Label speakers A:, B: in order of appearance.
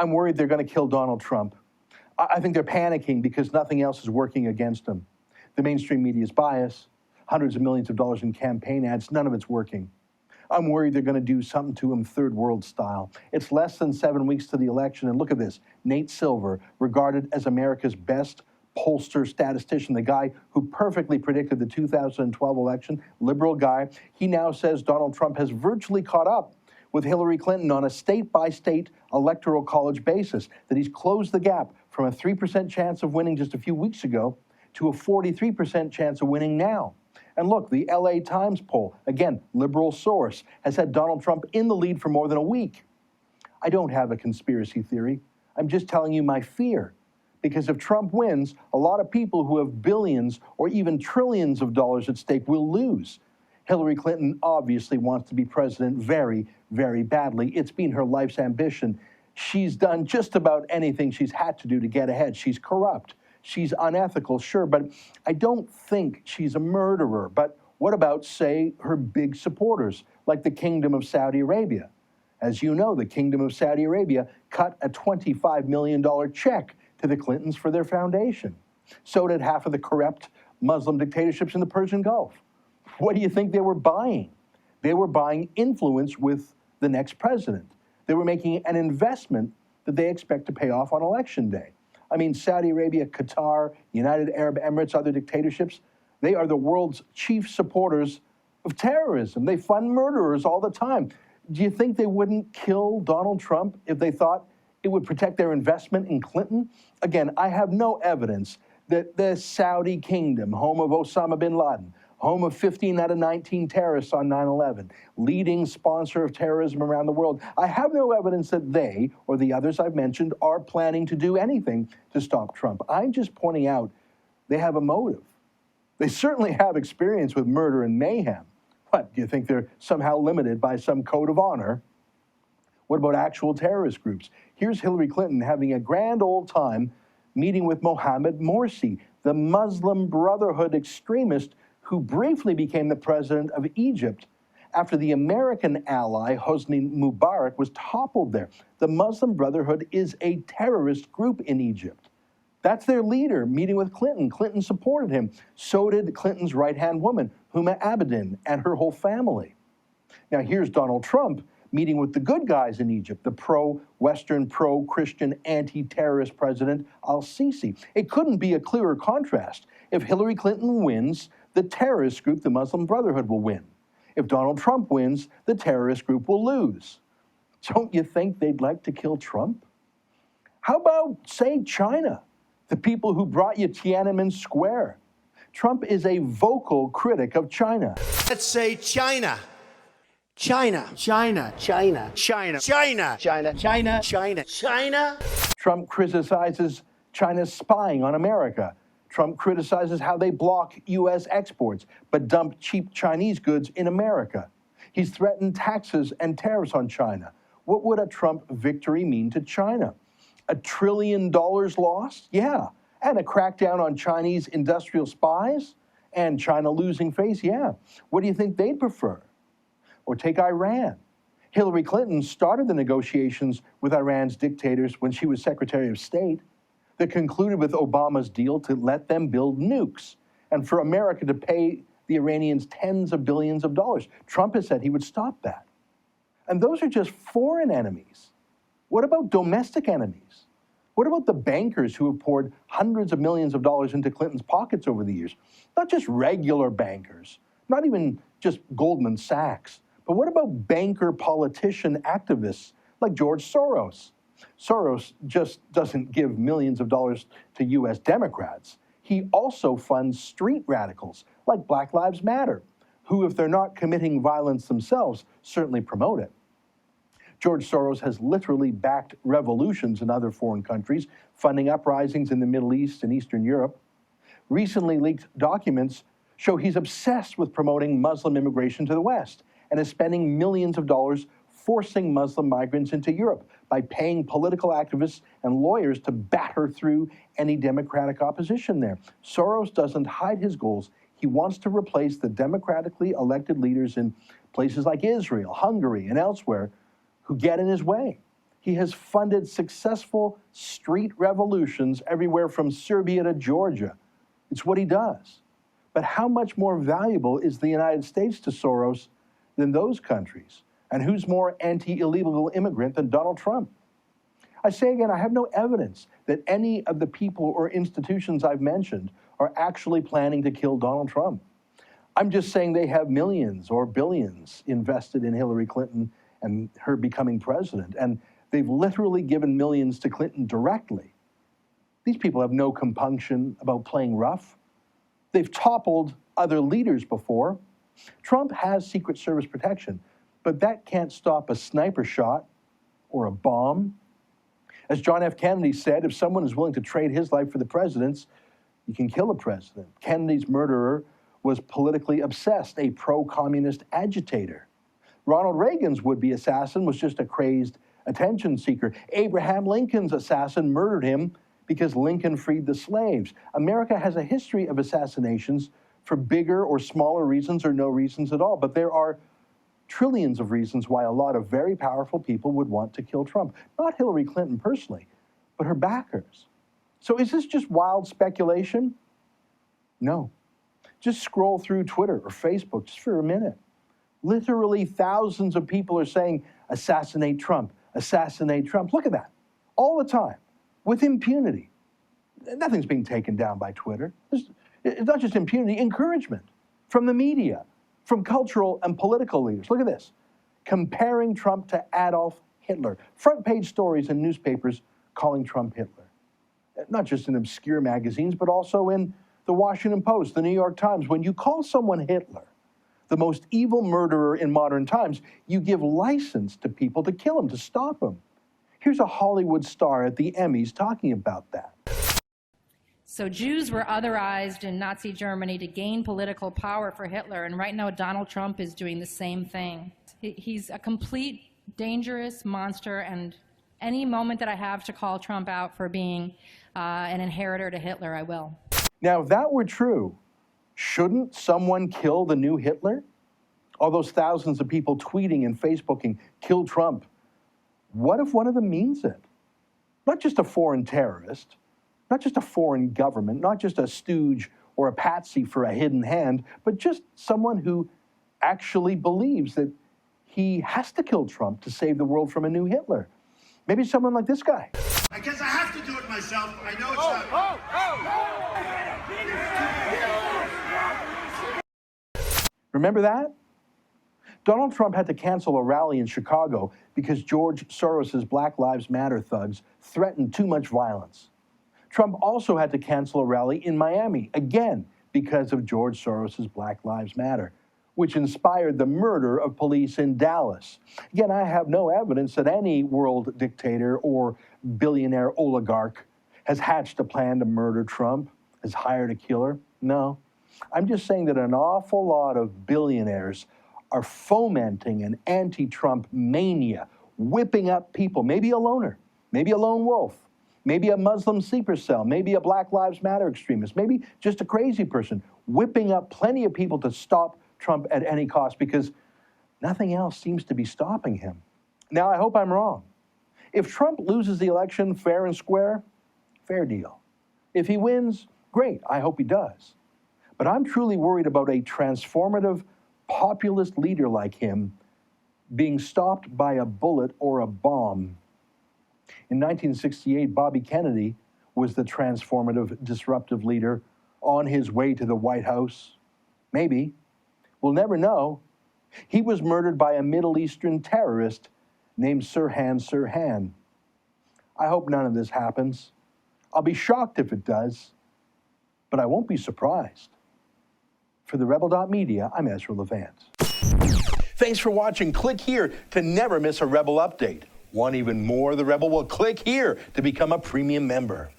A: I'm worried they're going to kill Donald Trump. I think they're panicking because nothing else is working against him. The mainstream media's bias, hundreds of millions of dollars in campaign ads, none of it's working. I'm worried they're going to do something to him third world style. It's less than 7 weeks to the election, and look at this. Nate Silver, regarded as America's best pollster statistician, the guy who perfectly predicted the 2012 election, liberal guy, he now says Donald Trump has virtually caught up with Hillary Clinton on a state-by-state electoral college basis, that he's closed the gap from a 3% chance of winning just a few weeks ago to a 43% chance of winning now. And look, the LA Times poll, again, liberal source, has had Donald Trump in the lead for more than a week. I don't have a conspiracy theory. I'm just telling you my fear. Because if Trump wins, a lot of people who have billions or even trillions of dollars at stake will lose. Hillary Clinton obviously wants to be president very, very badly. It's been her life's ambition. She's done just about anything she's had to do to get ahead. She's corrupt. She's unethical, sure, but I don't think she's a murderer. But what about, say, her big supporters, like the Kingdom of Saudi Arabia? As you know, the Kingdom of Saudi Arabia cut a $25 million check to the Clintons for their foundation. So did half of the corrupt Muslim dictatorships in the Persian Gulf. What do you think they were buying? They were buying influence with the next president. They were making an investment that they expect to pay off on election day. I mean, Saudi Arabia, Qatar, United Arab Emirates, other dictatorships, they are the world's chief supporters of terrorism. They fund murderers all the time. Do you think they wouldn't kill Donald Trump if they thought it would protect their investment in Clinton? Again, I have no evidence that the Saudi kingdom, home of Osama bin Laden, home of 15 out of 19 terrorists on 9/11, leading sponsor of terrorism around the world. I have no evidence that they, or the others I've mentioned, are planning to do anything to stop Trump. I'm just pointing out they have a motive. They certainly have experience with murder and mayhem. What, do you think they're somehow limited by some code of honor? What about actual terrorist groups? Here's Hillary Clinton having a grand old time meeting with Mohammed Morsi, the Muslim Brotherhood extremist who briefly became the president of Egypt after the American ally Hosni Mubarak was toppled there. The Muslim Brotherhood is a terrorist group in Egypt. That's their leader meeting with Clinton. Clinton supported him. So did Clinton's right-hand woman, Huma Abedin, and her whole family. Now here's Donald Trump meeting with the good guys in Egypt, the pro-Western, pro-Christian, anti-terrorist president al-Sisi. It couldn't be a clearer contrast. If Hillary Clinton wins, the terrorist group, the Muslim Brotherhood, will win. If Donald Trump wins, the terrorist group will lose. Don't you think they'd like to kill Trump? How about, say, China, the people who brought you Tiananmen Square? Trump is a vocal critic of China.
B: Let's say China. China. China. China. China. China. China. China. China. China.
A: Trump criticizes China's spying on America. Trump criticizes how they block U.S. exports, but dump cheap Chinese goods in America. He's threatened taxes and tariffs on China. What would a Trump victory mean to China? $1 trillion lost? Yeah. And a crackdown on Chinese industrial spies? And China losing face? Yeah. What do you think they'd prefer? Or take Iran. Hillary Clinton started the negotiations with Iran's dictators when she was Secretary of State that concluded with Obama's deal to let them build nukes and for America to pay the Iranians tens of billions of dollars. Trump has said he would stop that. And those are just foreign enemies. What about domestic enemies? What about the bankers who have poured hundreds of millions of dollars into Clinton's pockets over the years? Not just regular bankers, not even just Goldman Sachs, but what about banker politician activists like George Soros? Soros just doesn't give millions of dollars to U.S. Democrats. He also funds street radicals like Black Lives Matter, who, if they're not committing violence themselves, certainly promote it. George Soros has literally backed revolutions in other foreign countries, funding uprisings in the Middle East and Eastern Europe. Recently leaked documents show he's obsessed with promoting Muslim immigration to the West and is spending millions of dollars forcing Muslim migrants into Europe by paying political activists and lawyers to batter through any democratic opposition there. Soros doesn't hide his goals. He wants to replace the democratically elected leaders in places like Israel, Hungary, and elsewhere who get in his way. He has funded successful street revolutions everywhere from Serbia to Georgia. It's what he does. But how much more valuable is the United States to Soros than those countries? And who's more anti-illegal immigrant than Donald Trump? I say again, I have no evidence that any of the people or institutions I've mentioned are actually planning to kill Donald Trump. I'm just saying they have millions or billions invested in Hillary Clinton and her becoming president. And they've literally given millions to Clinton directly. These people have no compunction about playing rough. They've toppled other leaders before. Trump has Secret Service protection, but that can't stop a sniper shot or a bomb. As John F. Kennedy said, if someone is willing to trade his life for the president's, you can kill a president. Kennedy's murderer was politically obsessed, a pro-communist agitator. Ronald Reagan's would-be assassin was just a crazed attention seeker. Abraham Lincoln's assassin murdered him because Lincoln freed the slaves. America has a history of assassinations for bigger or smaller reasons or no reasons at all, but there are trillions of reasons why a lot of very powerful people would want to kill Trump. Not Hillary Clinton personally, but her backers. So is this just wild speculation? No. Just scroll through Twitter or Facebook just for a minute. Literally thousands of people are saying, assassinate Trump, assassinate Trump. Look at that, all the time, with impunity. Nothing's being taken down by Twitter. It's not just impunity, encouragement from the media, from cultural and political leaders. Look at this, comparing Trump to Adolf Hitler. Front page stories in newspapers calling Trump Hitler. Not just in obscure magazines, but also in the Washington Post, the New York Times. When you call someone Hitler, the most evil murderer in modern times, you give license to people to kill him, to stop him. Here's a Hollywood star at the Emmys talking about that.
C: So Jews were otherized in Nazi Germany to gain political power for Hitler, and right now Donald Trump is doing the same thing. He's a complete dangerous monster, and any moment that I have to call Trump out for being an inheritor to Hitler, I will.
A: Now, if that were true, shouldn't someone kill the new Hitler? All those thousands of people tweeting and Facebooking, kill Trump. What if one of them means it? Not just a foreign terrorist, not just a foreign government, not just a stooge or a patsy for a hidden hand, but just someone who actually believes that he has to kill Trump to save the world from a new Hitler. Maybe someone like this guy.
B: I guess I have to do it myself. I know it's not.
A: Remember that? Donald Trump had to cancel a rally in Chicago because George Soros's Black Lives Matter thugs threatened too much violence. Trump also had to cancel a rally in Miami, again, because of George Soros's Black Lives Matter, which inspired the murder of police in Dallas. Again, I have no evidence that any world dictator or billionaire oligarch has hatched a plan to murder Trump, has hired a killer. No. I'm just saying that an awful lot of billionaires are fomenting an anti-Trump mania, whipping up people, maybe a loner, maybe a lone wolf, maybe a Muslim sleeper cell, maybe a Black Lives Matter extremist, maybe just a crazy person, whipping up plenty of people to stop Trump at any cost because nothing else seems to be stopping him. Now, I hope I'm wrong. If Trump loses the election fair and square, fair deal. If he wins, great, I hope he does. But I'm truly worried about a transformative populist leader like him being stopped by a bullet or a bomb. In 1968, Bobby Kennedy was the transformative, disruptive leader on his way to the White House. Maybe. We'll never know. He was murdered by a Middle Eastern terrorist named Sirhan Sirhan. I hope none of this happens. I'll be shocked if it does, but I won't be surprised. For the Rebel.media, I'm Ezra Levant. Thanks for watching. Click here to never miss a Rebel update. Want even more of the Rebel? Well, click here to become a premium member.